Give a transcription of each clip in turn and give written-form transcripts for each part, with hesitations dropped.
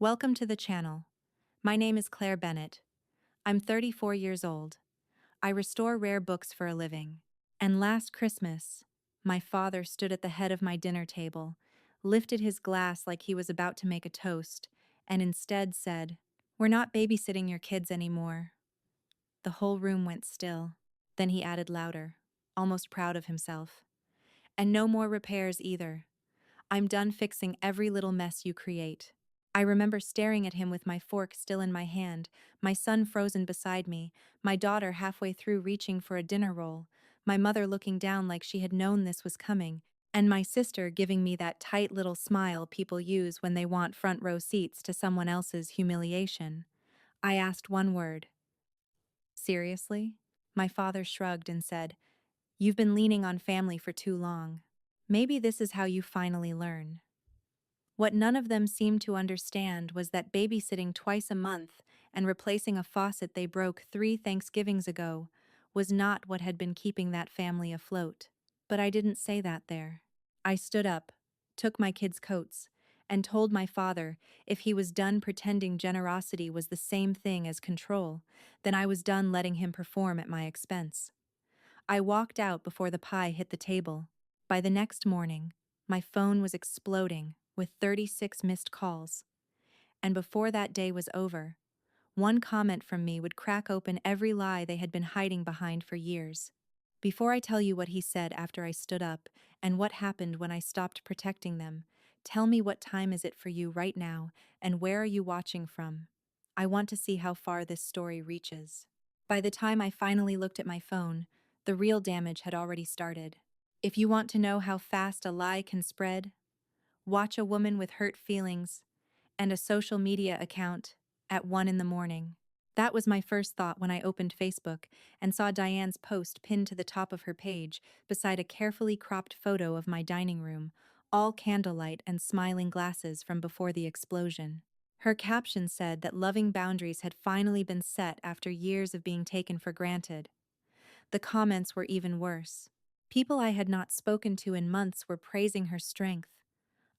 Welcome to the channel. My name is Claire Bennett. I'm 34 years old. I restore rare books for a living. And last Christmas, my father stood at the head of my dinner table, lifted his glass like he was about to make a toast, and instead said, "We're not babysitting your kids anymore." The whole room went still. Then he added louder, almost proud of himself. "And no more repairs either. I'm done fixing every little mess you create." I remember staring at him with my fork still in my hand, my son frozen beside me, my daughter halfway through reaching for a dinner roll, my mother looking down like she had known this was coming, and my sister giving me that tight little smile people use when they want front row seats to someone else's humiliation. I asked one word. "Seriously?" My father shrugged and said, "You've been leaning on family for too long. Maybe this is how you finally learn." What none of them seemed to understand was that babysitting twice a month and replacing a faucet they broke 3 Thanksgivings ago was not what had been keeping that family afloat. But I didn't say that there. I stood up, took my kids' coats, and told my father if he was done pretending generosity was the same thing as control, then I was done letting him perform at my expense. I walked out before the pie hit the table. By the next morning, my phone was exploding with 36 missed calls. And before that day was over, one comment from me would crack open every lie they had been hiding behind for years. Before I tell you what he said after I stood up and what happened when I stopped protecting them, tell me what time is it for you right now and where are you watching from? I want to see how far this story reaches. By the time I finally looked at my phone, the real damage had already started. If you want to know how fast a lie can spread, watch a woman with hurt feelings and a social media account at 1 in the morning. That was my first thought when I opened Facebook and saw Diane's post pinned to the top of her page beside a carefully cropped photo of my dining room, all candlelight and smiling glasses from before the explosion. Her caption said that loving boundaries had finally been set after years of being taken for granted. The comments were even worse. People I had not spoken to in months were praising her strength,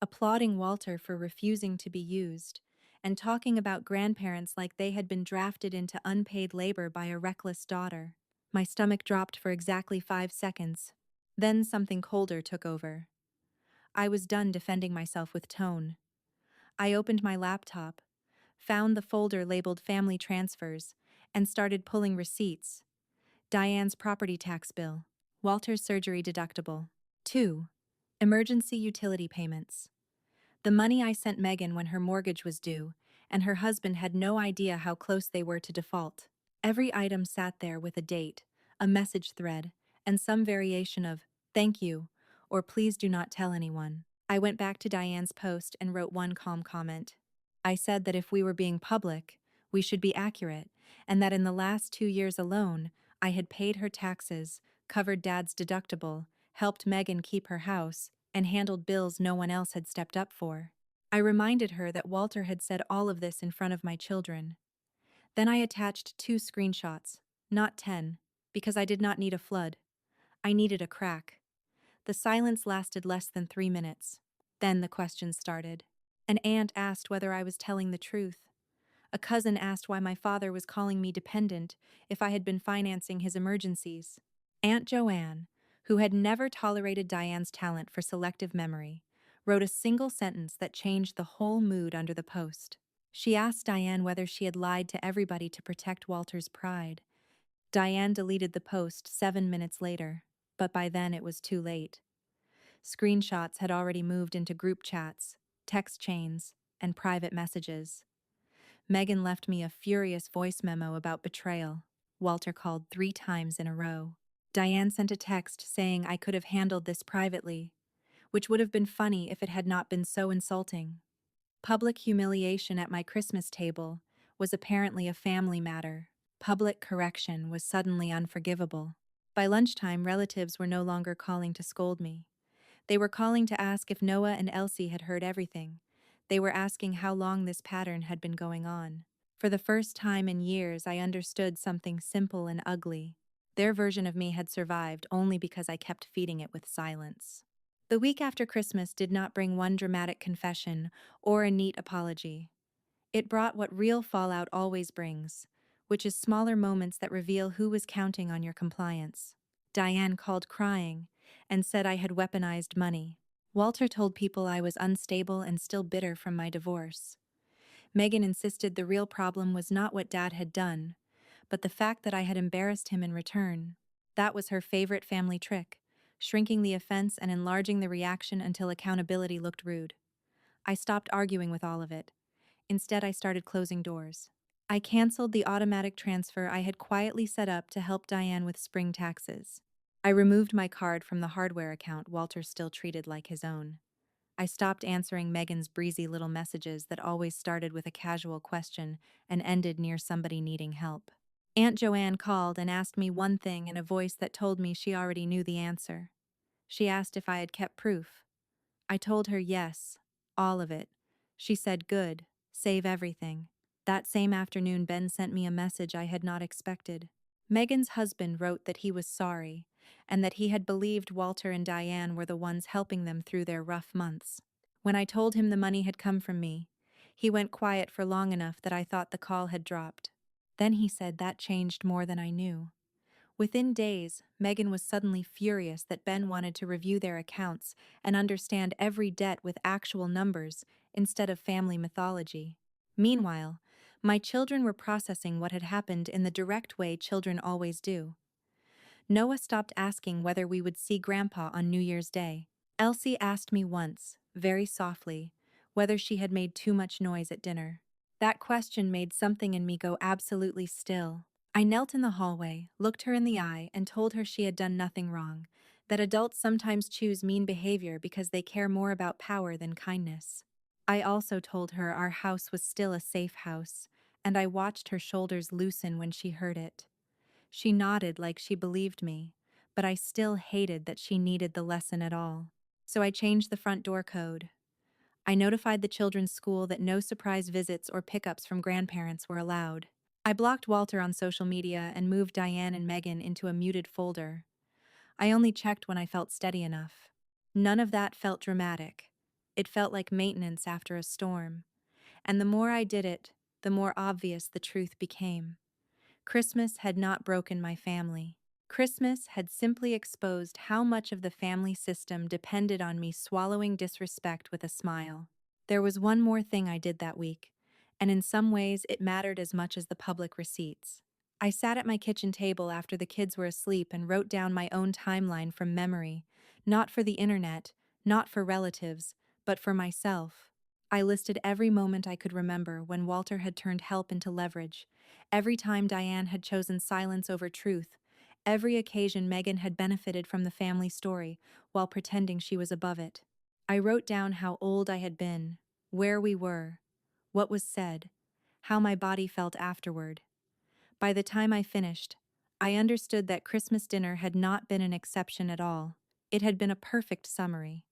applauding Walter for refusing to be used, and talking about grandparents like they had been drafted into unpaid labor by a reckless daughter. My stomach dropped for exactly 5 seconds. Then something colder took over. I was done defending myself with tone. I opened my laptop, found the folder labeled Family Transfers, and started pulling receipts. Diane's property tax bill, Walter's surgery deductible. 2. Emergency utility payments. The money I sent Megan when her mortgage was due, and her husband had no idea how close they were to default. Every item sat there with a date, a message thread, and some variation of, "Thank you," or "Please do not tell anyone." I went back to Diane's post and wrote one calm comment. I said that if we were being public, we should be accurate, and that in the last 2 years alone, I had paid her taxes, covered Dad's deductible, helped Megan keep her house, and handled bills no one else had stepped up for. I reminded her that Walter had said all of this in front of my children. Then I attached 2 screenshots, not 10, because I did not need a flood. I needed a crack. The silence lasted less than 3 minutes. Then the questions started. An aunt asked whether I was telling the truth. A cousin asked why my father was calling me dependent if I had been financing his emergencies. Aunt Joanne, who had never tolerated Diane's talent for selective memory, wrote a single sentence that changed the whole mood under the post. She asked Diane whether she had lied to everybody to protect Walter's pride. Diane deleted the post 7 minutes later, but by then it was too late. Screenshots had already moved into group chats, text chains, and private messages. Megan left me a furious voice memo about betrayal. Walter called 3 times in a row. Diane sent a text saying I could have handled this privately, which would have been funny if it had not been so insulting. Public humiliation at my Christmas table was apparently a family matter. Public correction was suddenly unforgivable. By lunchtime, relatives were no longer calling to scold me. They were calling to ask if Noah and Elsie had heard everything. They were asking how long this pattern had been going on. For the first time in years, I understood something simple and ugly. Their version of me had survived only because I kept feeding it with silence. The week after Christmas did not bring one dramatic confession or a neat apology. It brought what real fallout always brings, which is smaller moments that reveal who was counting on your compliance. Diane called crying and said I had weaponized money. Walter told people I was unstable and still bitter from my divorce. Megan insisted the real problem was not what Dad had done, but the fact that I had embarrassed him in return. That was her favorite family trick, shrinking the offense and enlarging the reaction until accountability looked rude. I stopped arguing with all of it. Instead, I started closing doors. I canceled the automatic transfer I had quietly set up to help Diane with spring taxes. I removed my card from the hardware account Walter still treated like his own. I stopped answering Megan's breezy little messages that always started with a casual question and ended near somebody needing help. Aunt Joanne called and asked me one thing in a voice that told me she already knew the answer. She asked if I had kept proof. I told her yes, all of it. She said, "Good, save everything." That same afternoon, Ben sent me a message I had not expected. Megan's husband wrote that he was sorry, and that he had believed Walter and Diane were the ones helping them through their rough months. When I told him the money had come from me, he went quiet for long enough that I thought the call had dropped. Then he said that changed more than I knew. Within days, Megan was suddenly furious that Ben wanted to review their accounts and understand every debt with actual numbers instead of family mythology. Meanwhile, my children were processing what had happened in the direct way children always do. Noah stopped asking whether we would see Grandpa on New Year's Day. Elsie asked me once, very softly, whether she had made too much noise at dinner. That question made something in me go absolutely still. I knelt in the hallway, looked her in the eye, and told her she had done nothing wrong, that adults sometimes choose mean behavior because they care more about power than kindness. I also told her our house was still a safe house, and I watched her shoulders loosen when she heard it. She nodded like she believed me, but I still hated that she needed the lesson at all. So I changed the front door code. I notified the children's school that no surprise visits or pickups from grandparents were allowed. I blocked Walter on social media and moved Diane and Megan into a muted folder. I only checked when I felt steady enough. None of that felt dramatic. It felt like maintenance after a storm. And the more I did it, the more obvious the truth became. Christmas had not broken my family. Christmas had simply exposed how much of the family system depended on me swallowing disrespect with a smile. There was one more thing I did that week, and in some ways it mattered as much as the public receipts. I sat at my kitchen table after the kids were asleep and wrote down my own timeline from memory, not for the internet, not for relatives, but for myself. I listed every moment I could remember when Walter had turned help into leverage, every time Diane had chosen silence over truth, every occasion Megan had benefited from the family story while pretending she was above it. I wrote down how old I had been, where we were, what was said, how my body felt afterward. By the time I finished, I understood that Christmas dinner had not been an exception at all. It had been a perfect summary.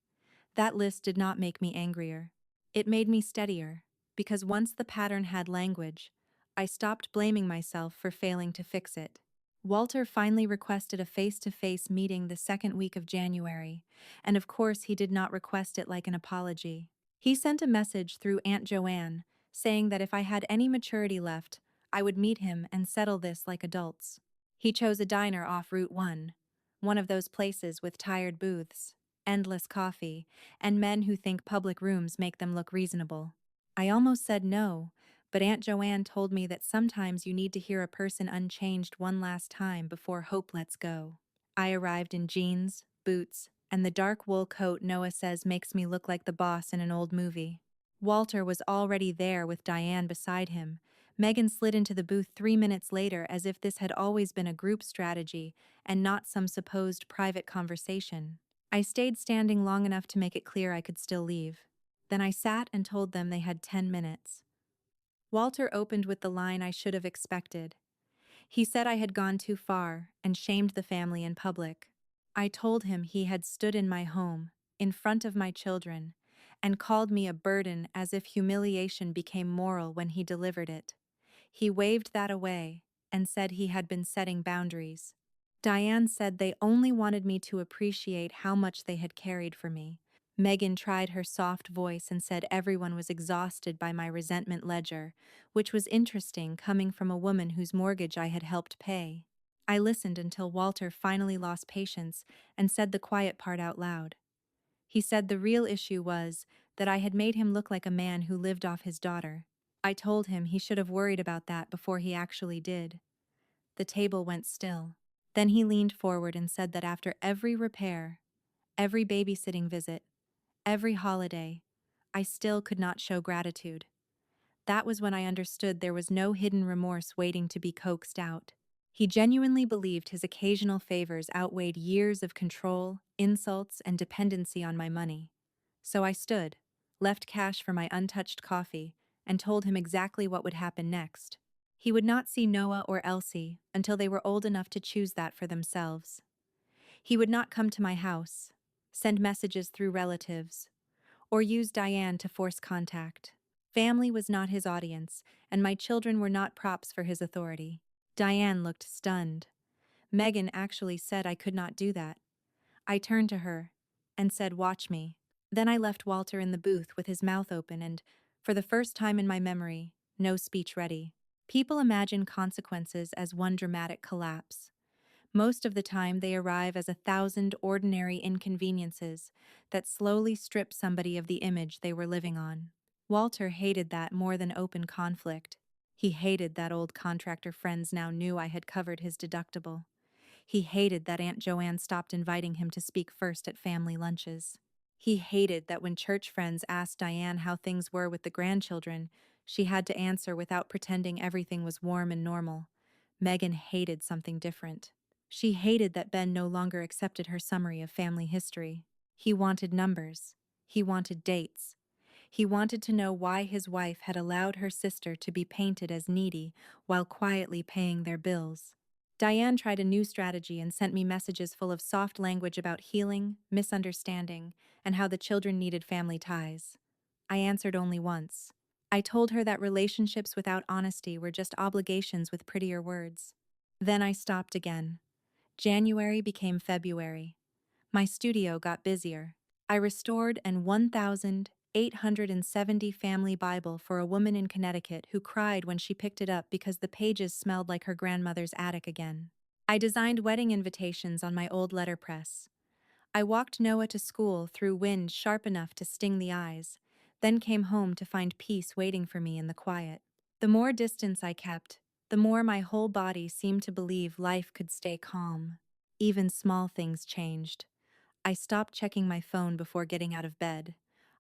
That list did not make me angrier. It made me steadier, because once the pattern had language, I stopped blaming myself for failing to fix it. Walter finally requested a face-to-face meeting the second week of January, and of course he did not request it like an apology. He sent a message through Aunt Joanne, saying that if I had any maturity left, I would meet him and settle this like adults. He chose a diner off Route 1, one of those places with tired booths, endless coffee, and men who think public rooms make them look reasonable. I almost said no, but Aunt Joanne told me that sometimes you need to hear a person unchanged one last time before hope lets go. I arrived in jeans, boots, and the dark wool coat Noah says makes me look like the boss in an old movie. Walter was already there with Diane beside him. Megan slid into the booth 3 minutes later as if this had always been a group strategy and not some supposed private conversation. I stayed standing long enough to make it clear I could still leave. Then I sat and told them they had 10 minutes. Walter opened with the line I should have expected. He said I had gone too far and shamed the family in public. I told him he had stood in my home, in front of my children, and called me a burden as if humiliation became moral when he delivered it. He waved that away and said he had been setting boundaries. Diane said they only wanted me to appreciate how much they had carried for me. Megan tried her soft voice and said everyone was exhausted by my resentment ledger, which was interesting coming from a woman whose mortgage I had helped pay. I listened until Walter finally lost patience and said the quiet part out loud. He said the real issue was that I had made him look like a man who lived off his daughter. I told him he should have worried about that before he actually did. The table went still. Then he leaned forward and said that after every repair, every babysitting visit, every holiday, I still could not show gratitude. That was when I understood there was no hidden remorse waiting to be coaxed out. He genuinely believed his occasional favors outweighed years of control, insults, and dependency on my money. So I stood, left cash for my untouched coffee, and told him exactly what would happen next. He would not see Noah or Elsie until they were old enough to choose that for themselves. He would not come to my house, send messages through relatives, or use Diane to force contact. Family was not his audience, and my children were not props for his authority. Diane looked stunned. Megan actually said I could not do that. I turned to her and said, "Watch me." Then I left Walter in the booth with his mouth open and, for the first time in my memory, no speech ready. People imagine consequences as one dramatic collapse. Most of the time, they arrive as 1,000 ordinary inconveniences that slowly strip somebody of the image they were living on. Walter hated that more than open conflict. He hated that old contractor friends now knew I had covered his deductible. He hated that Aunt Joanne stopped inviting him to speak first at family lunches. He hated that when church friends asked Diane how things were with the grandchildren, she had to answer without pretending everything was warm and normal. Megan hated something different. She hated that Ben no longer accepted her summary of family history. He wanted numbers. He wanted dates. He wanted to know why his wife had allowed her sister to be painted as needy while quietly paying their bills. Diane tried a new strategy and sent me messages full of soft language about healing, misunderstanding, and how the children needed family ties. I answered only once. I told her that relationships without honesty were just obligations with prettier words. Then I stopped again. January became February. My studio got busier. I restored an 1,870 family Bible for a woman in Connecticut who cried when she picked it up because the pages smelled like her grandmother's attic again. I designed wedding invitations on my old letterpress. I walked Noah to school through wind sharp enough to sting the eyes, then came home to find peace waiting for me in the quiet. The more distance I kept, the more my whole body seemed to believe life could stay calm. Even small things changed. I stopped checking my phone before getting out of bed.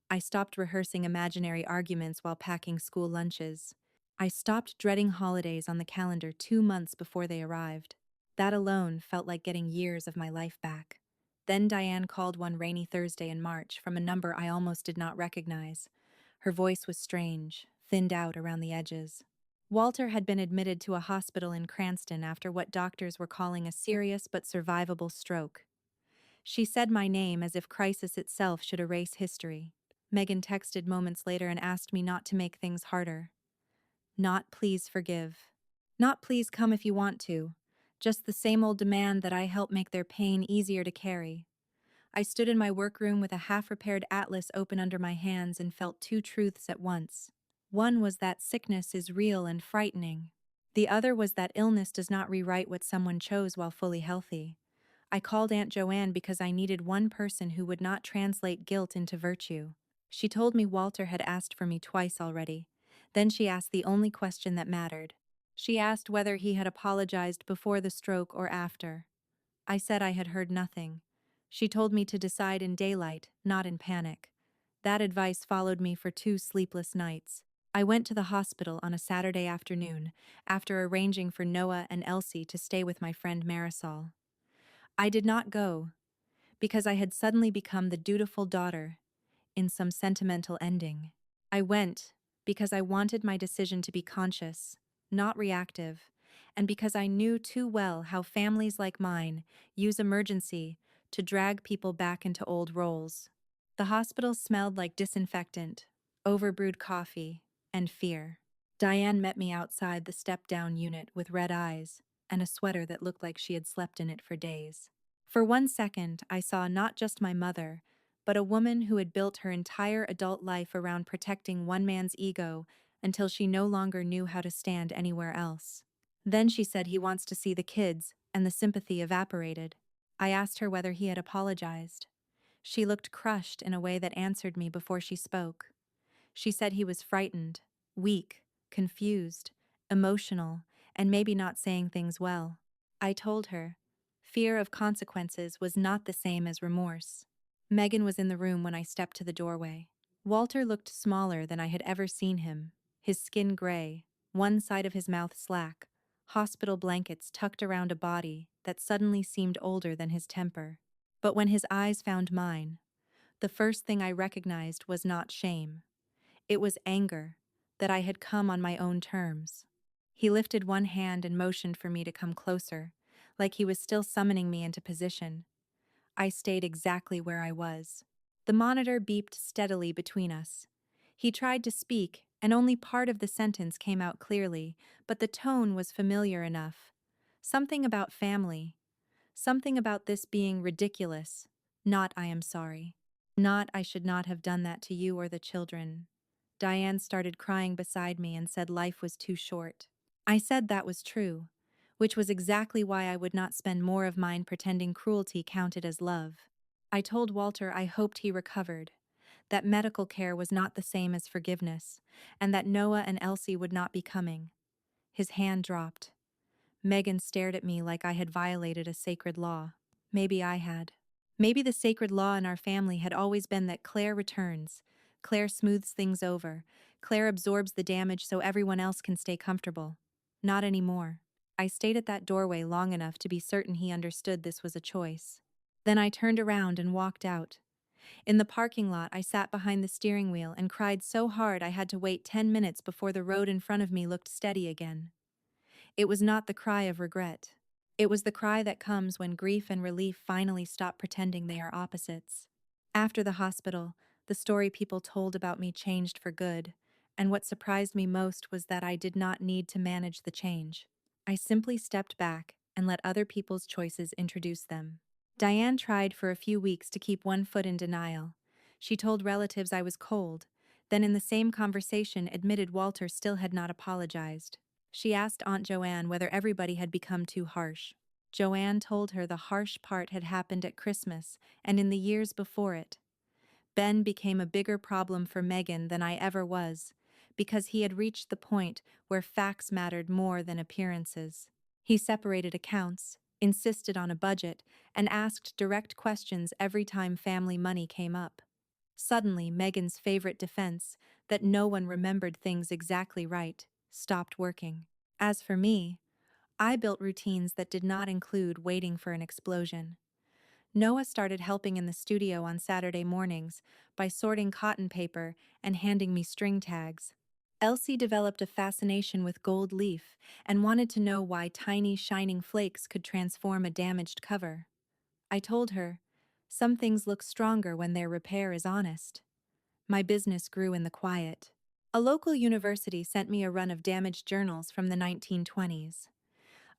I stopped rehearsing imaginary arguments while packing school lunches. I stopped dreading holidays on the calendar 2 months before they arrived. That alone felt like getting years of my life back. Then Diane called one rainy Thursday in March from a number I almost did not recognize. Her voice was strange, thinned out around the edges. Walter had been admitted to a hospital in Cranston after what doctors were calling a serious but survivable stroke. She said my name as if crisis itself should erase history. Megan texted moments later and asked me not to make things harder. Not please forgive. Not please come if you want to. Just the same old demand that I help make their pain easier to carry. I stood in my workroom with a half-repaired atlas open under my hands and felt two truths at once. One was that sickness is real and frightening. The other was that illness does not rewrite what someone chose while fully healthy. I called Aunt Joanne because I needed one person who would not translate guilt into virtue. She told me Walter had asked for me twice already. Then she asked the only question that mattered. She asked whether he had apologized before the stroke or after. I said I had heard nothing. She told me to decide in daylight, not in panic. That advice followed me for 2 sleepless nights. I went to the hospital on a Saturday afternoon, after arranging for Noah and Elsie to stay with my friend Marisol. I did not go, because I had suddenly become the dutiful daughter in some sentimental ending. I went because I wanted my decision to be conscious, not reactive, and because I knew too well how families like mine use emergency to drag people back into old roles. The hospital smelled like disinfectant, overbrewed coffee, and fear. Diane met me outside the step-down unit with red eyes and a sweater that looked like she had slept in it for days. For 1 second, I saw not just my mother, but a woman who had built her entire adult life around protecting one man's ego until she no longer knew how to stand anywhere else. Then she said he wants to see the kids, and the sympathy evaporated. I asked her whether he had apologized. She looked crushed in a way that answered me before she spoke. She said he was frightened, weak, confused, emotional, and maybe not saying things well. I told her, fear of consequences was not the same as remorse. Megan was in the room when I stepped to the doorway. Walter looked smaller than I had ever seen him, his skin gray, one side of his mouth slack, hospital blankets tucked around a body that suddenly seemed older than his temper. But when his eyes found mine, the first thing I recognized was not shame. It was anger, that I had come on my own terms. He lifted one hand and motioned for me to come closer, like he was still summoning me into position. I stayed exactly where I was. The monitor beeped steadily between us. He tried to speak, and only part of the sentence came out clearly, but the tone was familiar enough. Something about family. Something about this being ridiculous. Not I am sorry. Not I should not have done that to you or the children. Diane started crying beside me and said life was too short. I said that was true, which was exactly why I would not spend more of mine pretending cruelty counted as love. I told Walter I hoped he recovered, that medical care was not the same as forgiveness, and that Noah and Elsie would not be coming. His hand dropped. Megan stared at me like I had violated a sacred law. Maybe I had. Maybe the sacred law in our family had always been that Claire returns, Claire smooths things over, Claire absorbs the damage so everyone else can stay comfortable. Not anymore. I stayed at that doorway long enough to be certain he understood this was a choice. Then I turned around and walked out. In the parking lot, I sat behind the steering wheel and cried so hard I had to wait 10 minutes before the road in front of me looked steady again. It was not the cry of regret. It was the cry that comes when grief and relief finally stop pretending they are opposites. After the hospital, the story people told about me changed for good, and what surprised me most was that I did not need to manage the change. I simply stepped back and let other people's choices introduce them. Diane tried for a few weeks to keep one foot in denial. She told relatives I was cold, then in the same conversation admitted Walter still had not apologized. She asked Aunt Joanne whether everybody had become too harsh. Joanne told her the harsh part had happened at Christmas and in the years before it. Ben became a bigger problem for Megan than I ever was, because he had reached the point where facts mattered more than appearances. He separated accounts, insisted on a budget, and asked direct questions every time family money came up. Suddenly, Megan's favorite defense, that no one remembered things exactly right, stopped working. As for me, I built routines that did not include waiting for an explosion. Noah started helping in the studio on Saturday mornings by sorting cotton paper and handing me string tags. Elsie developed a fascination with gold leaf and wanted to know why tiny, shining flakes could transform a damaged cover. I told her, some things look stronger when their repair is honest. My business grew in the quiet. A local university sent me a run of damaged journals from the 1920s.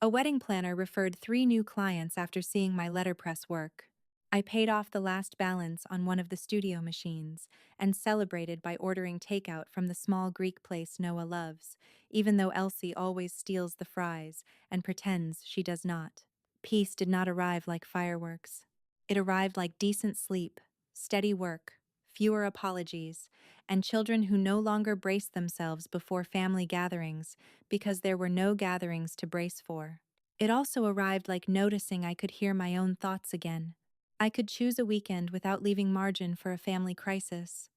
A wedding planner referred 3 new clients after seeing my letterpress work. I paid off the last balance on one of the studio machines and celebrated by ordering takeout from the small Greek place Noah loves, even though Elsie always steals the fries and pretends she does not. Peace did not arrive like fireworks. It arrived like decent sleep, steady work, fewer apologies, and children who no longer braced themselves before family gatherings because there were no gatherings to brace for. It also arrived like noticing I could hear my own thoughts again. I could choose a weekend without leaving margin for a family crisis.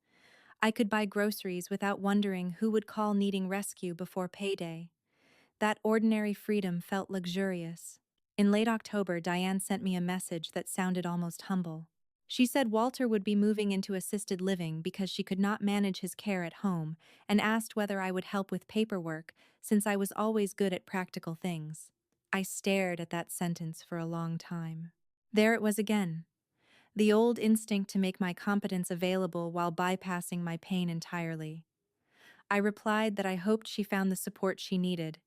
I could buy groceries without wondering who would call needing rescue before payday. That ordinary freedom felt luxurious. In late October, Diane sent me a message that sounded almost humble. She said Walter would be moving into assisted living because she could not manage his care at home, and asked whether I would help with paperwork since I was always good at practical things. I stared at that sentence for a long time. There it was again. The old instinct to make my competence available while bypassing my pain entirely. I replied that I hoped she found the support she needed,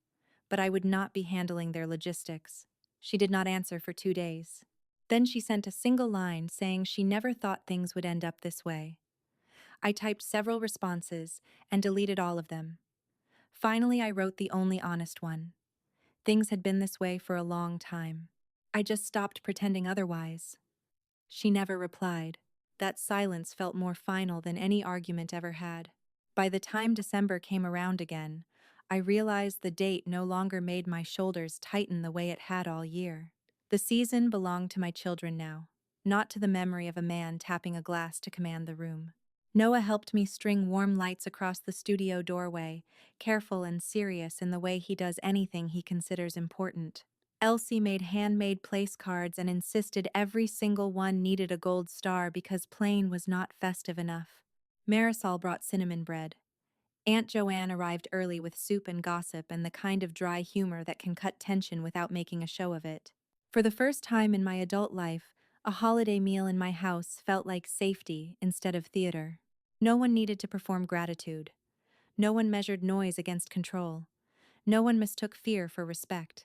but I would not be handling their logistics. She did not answer for 2 days. Then she sent a single line saying she never thought things would end up this way. I typed several responses and deleted all of them. Finally, I wrote the only honest one. Things had been this way for a long time. I just stopped pretending otherwise. She never replied. That silence felt more final than any argument ever had. By the time December came around again, I realized the date no longer made my shoulders tighten the way it had all year. The season belonged to my children now, not to the memory of a man tapping a glass to command the room. Noah helped me string warm lights across the studio doorway, careful and serious in the way he does anything he considers important. Elsie made handmade place cards and insisted every single one needed a gold star because plain was not festive enough. Marisol brought cinnamon bread. Aunt Joanne arrived early with soup and gossip and the kind of dry humor that can cut tension without making a show of it. For the first time in my adult life, a holiday meal in my house felt like safety instead of theater. No one needed to perform gratitude. No one measured noise against control. No one mistook fear for respect.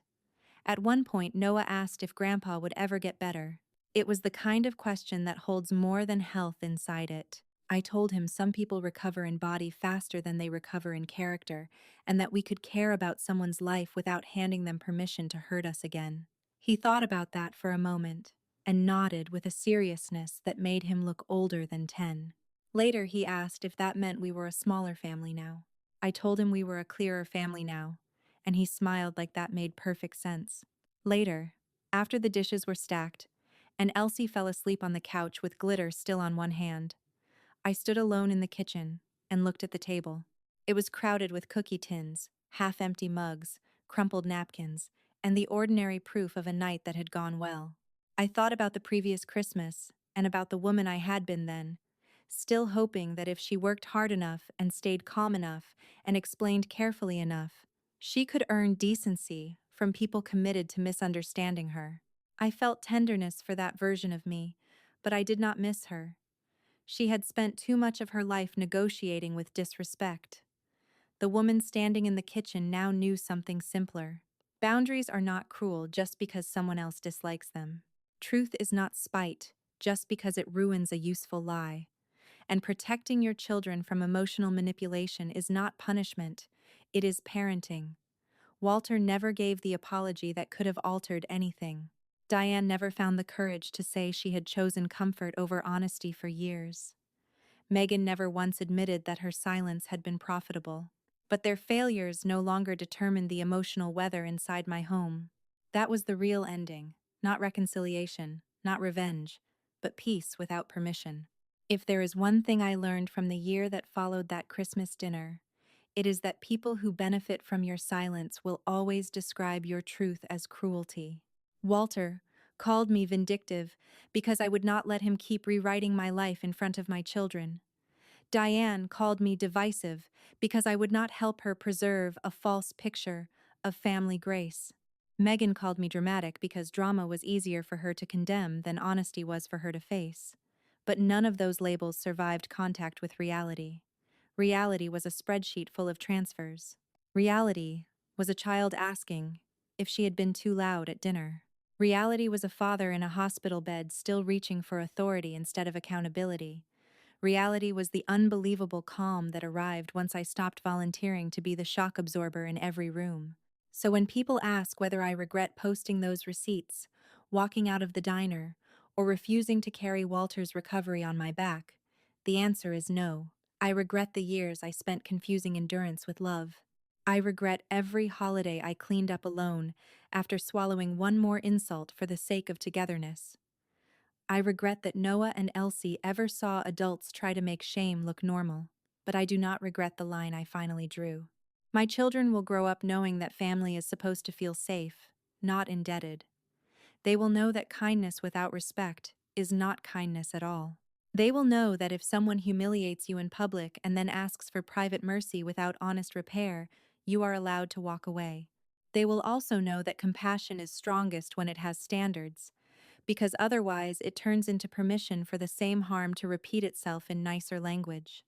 At one point, Noah asked if Grandpa would ever get better. It was the kind of question that holds more than health inside it. I told him some people recover in body faster than they recover in character, and that we could care about someone's life without handing them permission to hurt us again. He thought about that for a moment, and nodded with a seriousness that made him look older than 10. Later, he asked if that meant we were a smaller family now. I told him we were a clearer family now, and he smiled like that made perfect sense. Later, after the dishes were stacked, and Elsie fell asleep on the couch with glitter still on one hand, I stood alone in the kitchen and looked at the table. It was crowded with cookie tins, half-empty mugs, crumpled napkins, and the ordinary proof of a night that had gone well. I thought about the previous Christmas and about the woman I had been then, still hoping that if she worked hard enough and stayed calm enough and explained carefully enough, she could earn decency from people committed to misunderstanding her. I felt tenderness for that version of me, but I did not miss her. She had spent too much of her life negotiating with disrespect. The woman standing in the kitchen now knew something simpler. Boundaries are not cruel just because someone else dislikes them. Truth is not spite just because it ruins a useful lie. And protecting your children from emotional manipulation is not punishment, it is parenting. Walter never gave the apology that could have altered anything. Diane never found the courage to say she had chosen comfort over honesty for years. Megan never once admitted that her silence had been profitable. But their failures no longer determined the emotional weather inside my home. That was the real ending, not reconciliation, not revenge, but peace without permission. If there is one thing I learned from the year that followed that Christmas dinner, it is that people who benefit from your silence will always describe your truth as cruelty. Walter called me vindictive because I would not let him keep rewriting my life in front of my children. Diane called me divisive because I would not help her preserve a false picture of family grace. Megan called me dramatic because drama was easier for her to condemn than honesty was for her to face. But none of those labels survived contact with reality. Reality was a spreadsheet full of transfers. Reality was a child asking if she had been too loud at dinner. Reality was a father in a hospital bed still reaching for authority instead of accountability. Reality was the unbelievable calm that arrived once I stopped volunteering to be the shock absorber in every room. So when people ask whether I regret posting those receipts, walking out of the diner, or refusing to carry Walter's recovery on my back, the answer is no. I regret the years I spent confusing endurance with love. I regret every holiday I cleaned up alone after swallowing one more insult for the sake of togetherness. I regret that Noah and Elsie ever saw adults try to make shame look normal, but I do not regret the line I finally drew. My children will grow up knowing that family is supposed to feel safe, not indebted. They will know that kindness without respect is not kindness at all. They will know that if someone humiliates you in public and then asks for private mercy without honest repair, you are allowed to walk away. They will also know that compassion is strongest when it has standards, because otherwise it turns into permission for the same harm to repeat itself in nicer language.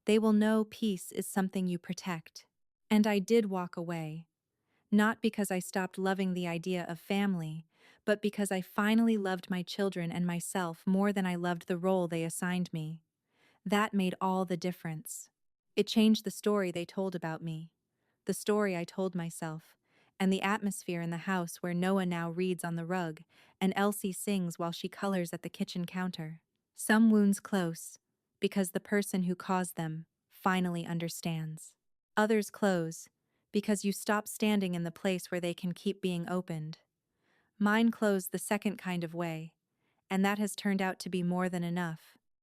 They will know peace is something you protect. And I did walk away, not because I stopped loving the idea of family, but because I finally loved my children and myself more than I loved the role they assigned me. That made all the difference. It changed the story they told about me, the story I told myself, and the atmosphere in the house where Noah now reads on the rug and Elsie sings while she colors at the kitchen counter. Some wounds close, because the person who caused them finally understands. Others close, because you stop standing in the place where they can keep being opened. Mine closed the second kind of way, and that has turned out to be more than enough.